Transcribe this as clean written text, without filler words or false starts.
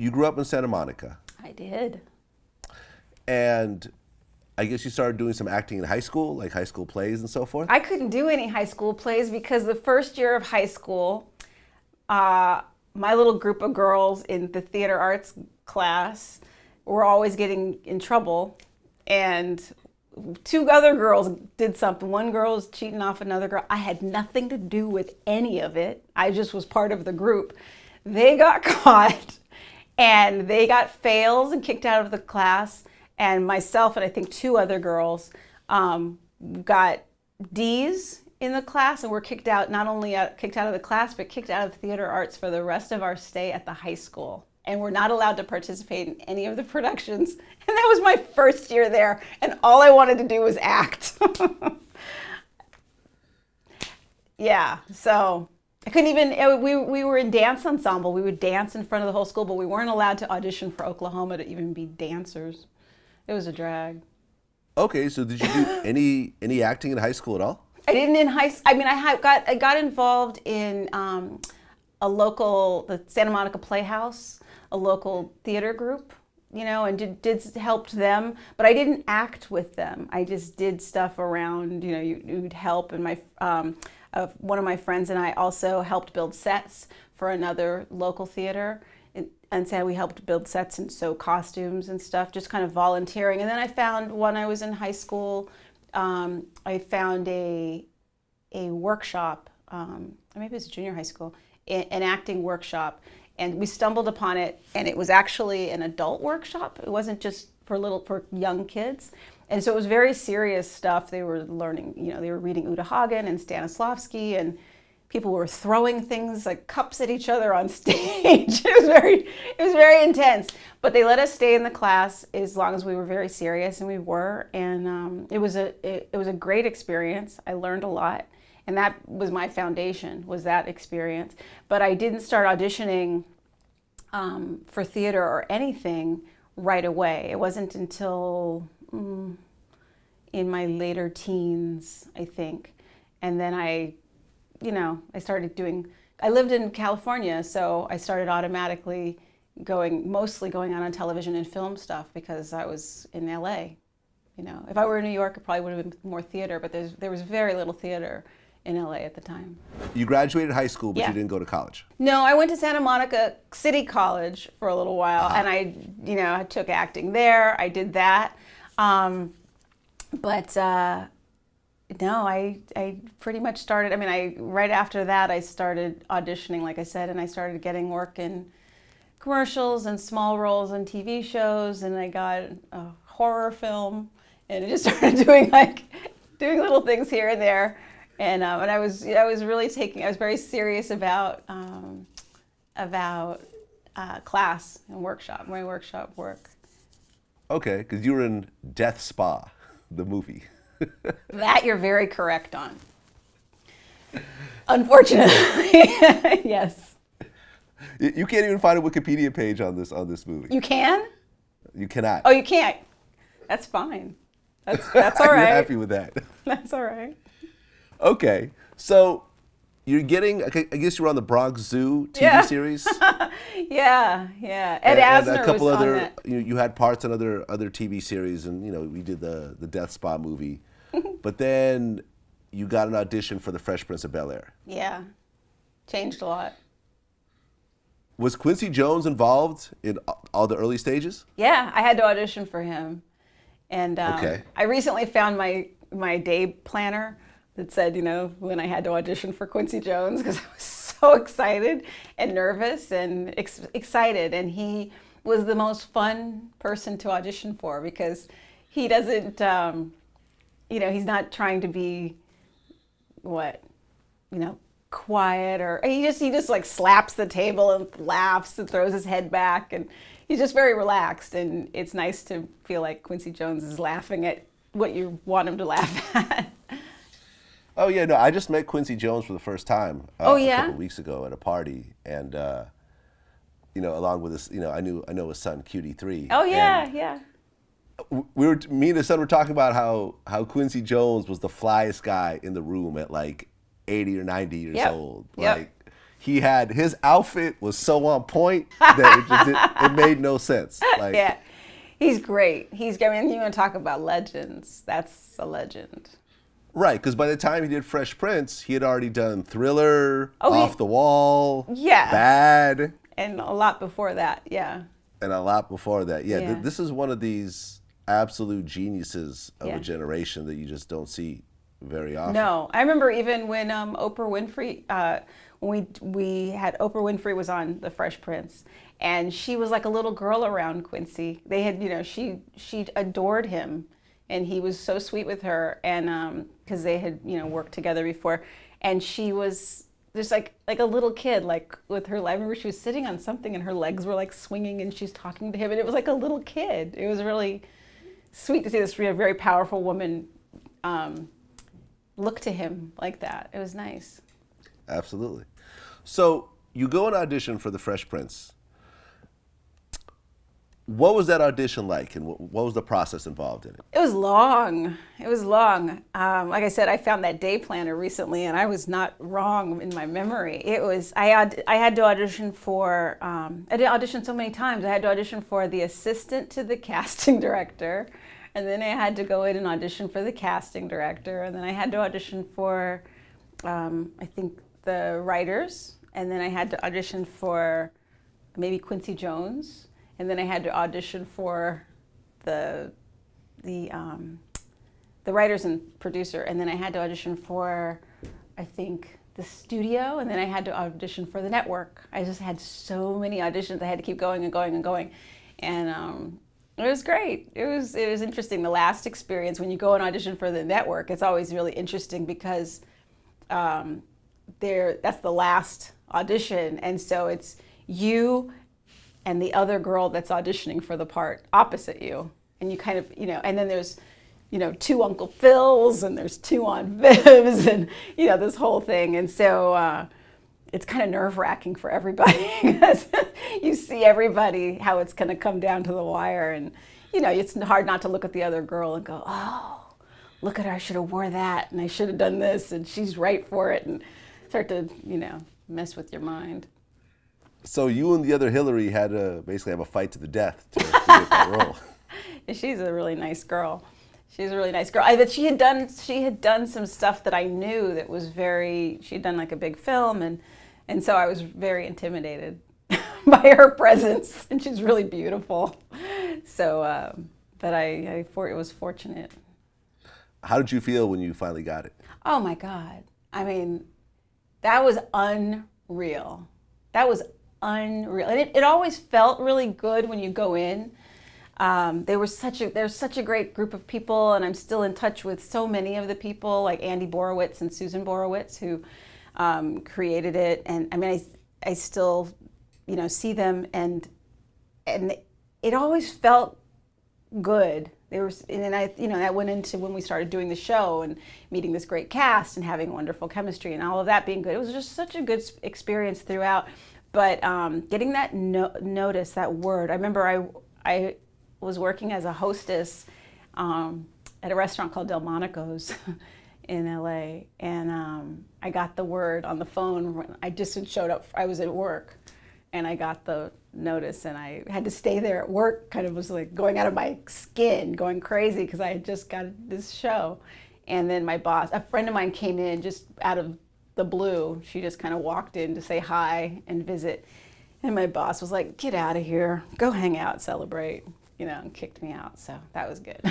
you grew up in Santa Monica, I did. and I guess you started doing some acting in high school, like high school plays and so forth? I couldn't do any high school plays because the first year of high school, my little group of girls in the theater arts class were always getting in trouble, and two other girls did something. One girl was cheating off another girl. I had nothing to do with any of it. I just was part of the group. They got caught, and they got fails and kicked out of the class, and myself and I think two other girls got D's in the class and were kicked out, not only kicked out of the class, but kicked out of theater arts for the rest of our stay at the high school. And we're not allowed to participate in any of the productions. And that was my first year there, and all I wanted to do was act. Yeah, so I couldn't even, we were in dance ensemble. We would dance in front of the whole school, but we weren't allowed to audition for Oklahoma to even be dancers. It was a drag. Okay, so did you do any acting in high school at all? I didn't in high school. I mean, I got involved in the Santa Monica Playhouse, a local theater group, you know, and did helped them, but I didn't act with them. I just did stuff around, you know, you'd help, and one of my friends and I also helped build sets for another local theater. And so we helped build sets and sew costumes and stuff, just kind of volunteering. And then I found, when I was in high school, I found a workshop, maybe it was junior high school, an acting workshop. And we stumbled upon it, and it was actually an adult workshop. It wasn't just for young kids. And so it was very serious stuff. They were learning, you know, they were reading Uta Hagen and Stanislavski, and people were throwing things like cups at each other on stage. It was very intense. But they let us stay in the class as long as we were very serious, and we were. And it was a great experience. I learned a lot, and that was my foundation, was that experience. But I didn't start auditioning for theater or anything right away. It wasn't until in my later teens, I think. And then I started I lived in California, so I started automatically mostly going out on television and film stuff because I was in LA. You know, if I were in New York, it probably would have been more theater, but there was very little theater in LA at the time. You graduated high school, but Yeah. you didn't go to college. No, I went to Santa Monica City College for a little while, and I took acting there. I did that. No, I pretty much started, right after that I started auditioning, like I said, and I started getting work in commercials and small roles in TV shows, and I got a horror film, and I just started doing little things here and there. And I was very serious about class and my workshop work. Okay, because you were in Death Spa, the movie. That you're very correct on. Unfortunately, yes. You can't even find a Wikipedia page on this movie. You can? You cannot. Oh, you can't? That's fine. That's all right. You're happy with that. That's all right. Okay, so you're getting, I guess you were on the Bronx Zoo TV series? Yeah. Ed Asner a couple was other, on that. you had parts in other TV series, and, you know, we did the Death Spa movie. But then you got an audition for The Fresh Prince of Bel-Air. Yeah, changed a lot. Was Quincy Jones involved in all the early stages? Yeah, I had to audition for him. And Okay. I recently found my day planner that said, you know, when I had to audition for Quincy Jones, because I was so excited and nervous and excited. And he was the most fun person to audition for, because he doesn't, he's not trying to be, quiet, or he just like slaps the table and laughs and throws his head back, and he's just very relaxed. And it's nice to feel like Quincy Jones is laughing at what you want him to laugh at. Oh yeah, no, I just met Quincy Jones for the first time a couple weeks ago at a party, and along with his, I know his son QD3. Oh yeah. Me and his son were talking about how Quincy Jones was the flyest guy in the room at like 80 or 90 years old. Yep. Like his outfit was so on point that it made no sense. Like, yeah, he's great. I mean, you want to talk about legends? That's a legend. Right, because by the time he did Fresh Prince, he had already done Thriller, Off the Wall, yeah, Bad, and a lot before that. Yeah, and a lot before that. Yeah, yeah. This is one of these absolute geniuses of a generation that you just don't see very often. No, I remember even when Oprah Winfrey, when we had Oprah Winfrey was on The Fresh Prince, and she was like a little girl around Quincy. They had, you know, she adored him, and he was so sweet with her, and because they had, you know, worked together before, and she was just like a little kid, like with her. I remember she was sitting on something, and her legs were like swinging, and she's talking to him, and it was like a little kid. It was really sweet to see this very powerful woman look to him like that. It was nice. Absolutely. So you go and audition for The Fresh Prince. What was that audition like, and what was the process involved in it? It was long. It was long. Like I said, I found that day planner recently, and I was not wrong in my memory. It was, I had to audition for, I did audition so many times. I had to audition for the assistant to the casting director, and then I had to go in and audition for the casting director, and then I had to audition for, I think, the writers, and then I had to audition for maybe Quincy Jones. And then I had to audition for the writers and producer, and then I had to audition for, I think, the studio, and then I had to audition for the network. I just had so many auditions. I had to keep going and going and going, and it was great. It was interesting. The last experience, when you go and audition for the network, it's always really interesting because that's the last audition, and so it's you and the other girl that's auditioning for the part opposite you. And you kind of, you know, and then there's, you know, 2 Uncle Phils, and there's 2 Aunt Vivs, and, you know, this whole thing. And so it's kind of nerve-wracking for everybody because you see everybody, how it's going to come down to the wire. And, you know, it's hard not to look at the other girl and go, oh, look at her, I should have wore that, and I should have done this, and she's right for it, and start to, you know, mess with your mind. So you and the other Hilary had to basically have a fight to the death to get that role. She's a really nice girl. She's a really nice girl. But she had done some stuff that I knew that was she'd done like a big film, and so I was very intimidated by her presence, and she's really beautiful. So, but it was fortunate. How did you feel when you finally got it? Oh my God. I mean, that was unreal. That was unreal. And it always felt really good when you go in. There's such a great group of people, and I'm still in touch with so many of the people, like Andy Borowitz and Susan Borowitz, who created it. And I mean, I still, you know, see them, and it always felt good. I went into when we started doing the show and meeting this great cast and having wonderful chemistry and all of that being good. It was just such a good experience throughout. But getting that notice, that word, I remember I was working as a hostess at a restaurant called Delmonico's in LA, and I got the word on the phone. When I just showed up. I was at work, and I got the notice, and I had to stay there at work. Kind of was like going out of my skin, going crazy because I had just got this show. And then my boss, a friend of mine, came in just out of the blue. She just kind of walked in to say hi and visit, and my boss was like, "Get out of here, go hang out, celebrate," you know, and kicked me out. So that was good.